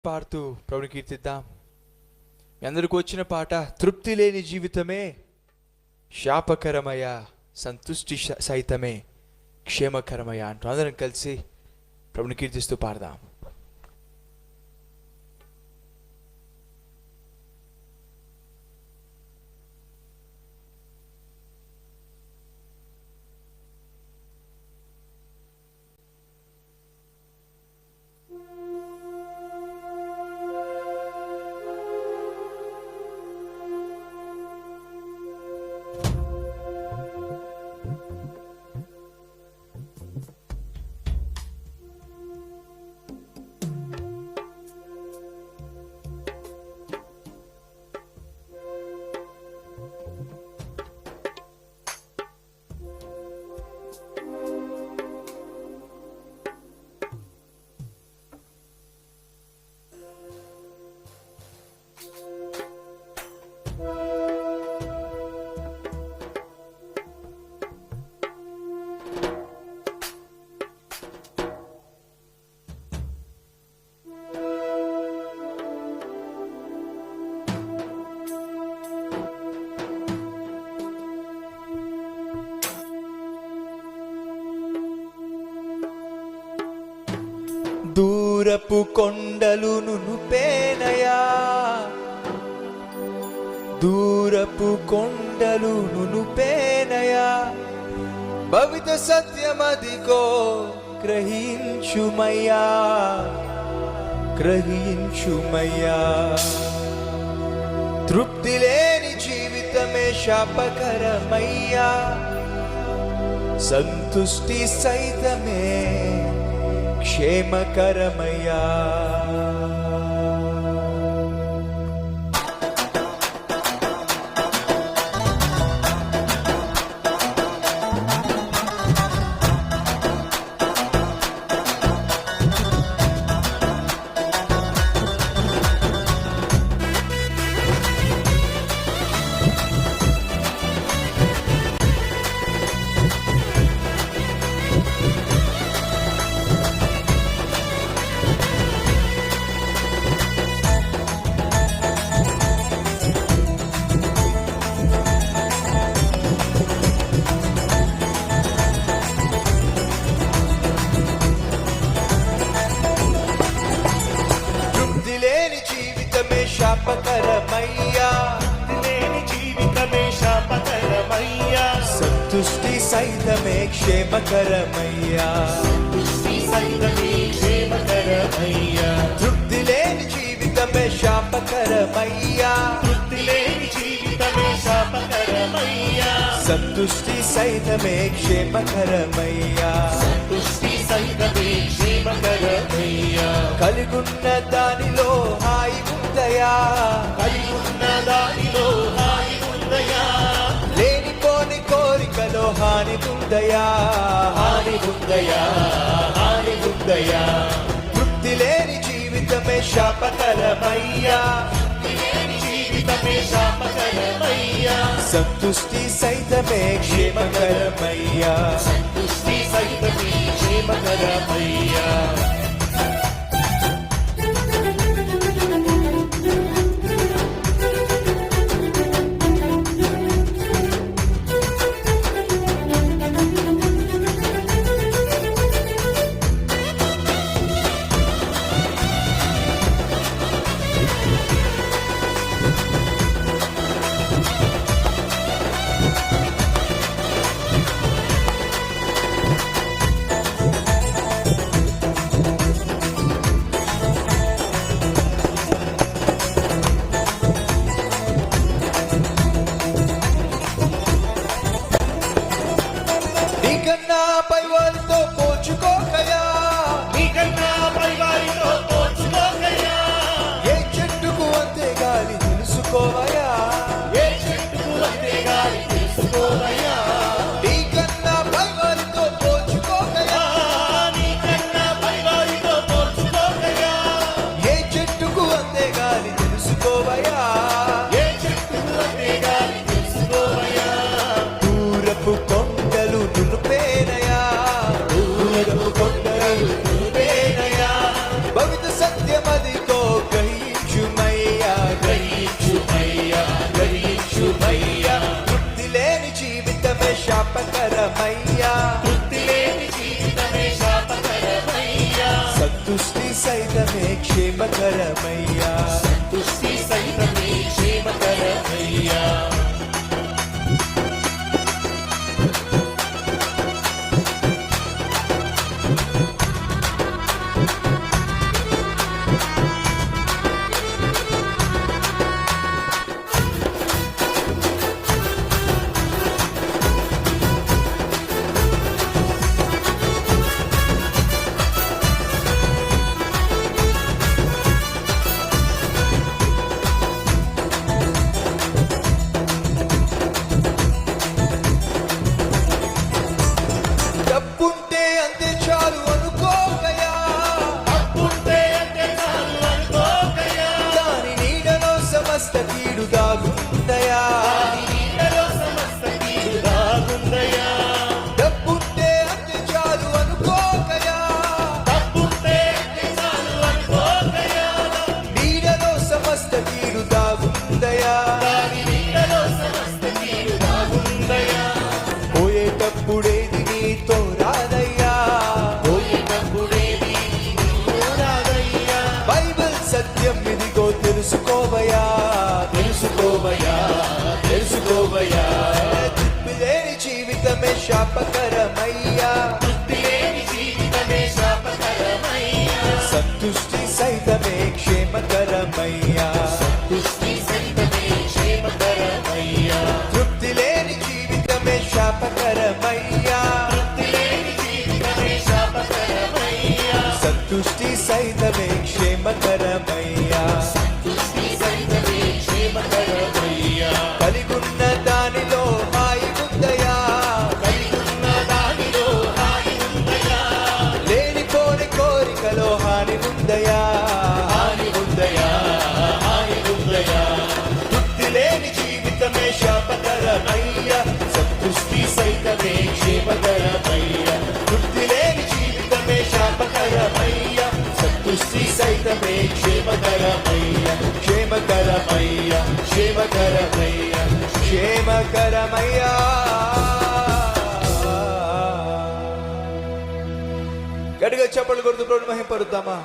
పాడుతూ ప్రభుని కీర్తిద్దాం. మీ అందరికి వచ్చిన పాట తృప్తి లేని జీవితమే శాపకరమయ, సంతుష్టి సహితమే క్షేమకరమయ అంటూ అందరం కలిసి ప్రభుని కీర్తిస్తూ పాడదాం. దూరపు కొండలు నునుపేనయా, దూరపు కొండలు నునుపేనయా, భవిత సత్యమదిగో గ్రహించుమయ్యా, గ్రహించుమయ్యా. తృప్తి లేని జీవితమే శాపకరమయ్యా, సంతుష్టి సైతమే క్షేమకరమయ్యా. శాపకరమయ్యా, లేని జీవితమే శాపకరమయ్యా, సంతుష్టి సైతమే క్షేమకరమయ్యా, సంతుష్టి సైతమే క్షేమకరమయ్యా. తృప్తి లేని జీవితమే శాపకరమయ్యా, తృప్తి లేని జీవితమే శాపకరమయ్యా, సంతుష్టి సైతమే క్షేమకరమయ్యా, సంతుష్టి సైతమే క్షేమకరమయ్యా. కలిగున్న దానిలో హాయి ఉందయా, కలిగున్న దానిలో హాయి ఉందయా, లేనిపోని కోరికలో హాని ఉందయా, హాని ఉందయా, హాని ఉందయా. తృప్తి లేని జీవితమే శాపకరమయ్యా, లేని జీవితమే శాపకరమయ్యా, సంతుష్టి సైతమే క్షేమకరమయ్యా. సంతుష్టి సైతమే క్షేమకరమయ్యా. నీకన్నా పై వారితో పోల్చుకోకయా, నీకన్నా పై వారితో పోల్చుకోకయ్యా, ఏ చెట్టుకు అంతే గాలి తెలుసుకోవయా, ఏ చెట్టుకు అంతే గాలి తెలుసుకోవయ్యా. నీకన్నా పై వారితో పోల్చుకోకయా, నీకన్నా పై వారితో పోల్చుకోకయ్యా, ఏ చెట్టుకు అంతే గాలి తెలుసుకోవయా, ఏ చెట్టుకు అంతే గాలి తెలుసుకోవయ్యా. దూరపు కొండలు నునుపేనయా, దూరపు కొండలు నునుపేనయా, భవిత సత్యమదిగో క్షేమకరమయ్యా. సంతుష్టి సహితమే క్షేమకరమయ్యా. డబ్బుంటే అంతే చాలు అనుకోకయా, అప్పుంటే అంటే చాలు అనుకోకయ్యా. దాని నీడలో సమస్త కీడు దాగుందయా. నీ నీడలో సమస్త కీడు దాగుందయ్యా. డబ్బుంటే అంతే చాలు అనుకోకయా, తప్పుంటే అంటే చాలు అనుకోకయ్యా. నీడలో సమస్త కీడు దాగుందయా. దాని నీడలో సమస్త కీడు దాగుందయ్యా. పోయేటప్పుడేది నీతో రాదయ్యా, పోయేటప్పుడేది నీకు రాదయ్యా. బైబిల్ సత్యం ఇదిగో తెలుసుకోవయ్యా. తెలుసుకోవయ్యా, తెలుసుకోవయ్యా. తృప్తిలేని జీవితమే శాపకరమయ్యా, తృప్తి లేని జీవితమే శాపకరమయ్యా. సంతుష్టి సైతమే క్షేమకరమయ్యా. తుష్టి సహితమే క్షేమకరమయ్యా. తృప్తి లేని జీవితమే శాపకరమయ్యా, తృప్తి లేని జీవితమే శాపకరమయ్యా. సంతుష్టి సైతమే క్షేమకరమయ్యా. తుష్టి సహితమే క్షేమకరమయ్యా. కలిగున్న దానిలో హాయి ఉందయా, కలిగున్న దానిలో హాయి ఉందయ్యా. లేనిపోని కోరికలో హాని ఉందయా. హాని ఉందయ్యా, హాని ఉందయ్యా. తృప్తి లేని జీవితమే శాపకరమయ్యా, తుష్టి సహితమే క్షేమకరమయ్యా. తృప్తి లేని జీవితమే శాపకరమయ్యా, తుష్టి సహితమే క్షేమకరమయ్యా. క్షేమకరమయ్యా, క్షేమకరమయ్యా, క్షేమకరమయ్యా. గట్టిగా చప్పట్లు కొడుతూ ప్రభువుని మహిమపరుద్దామా.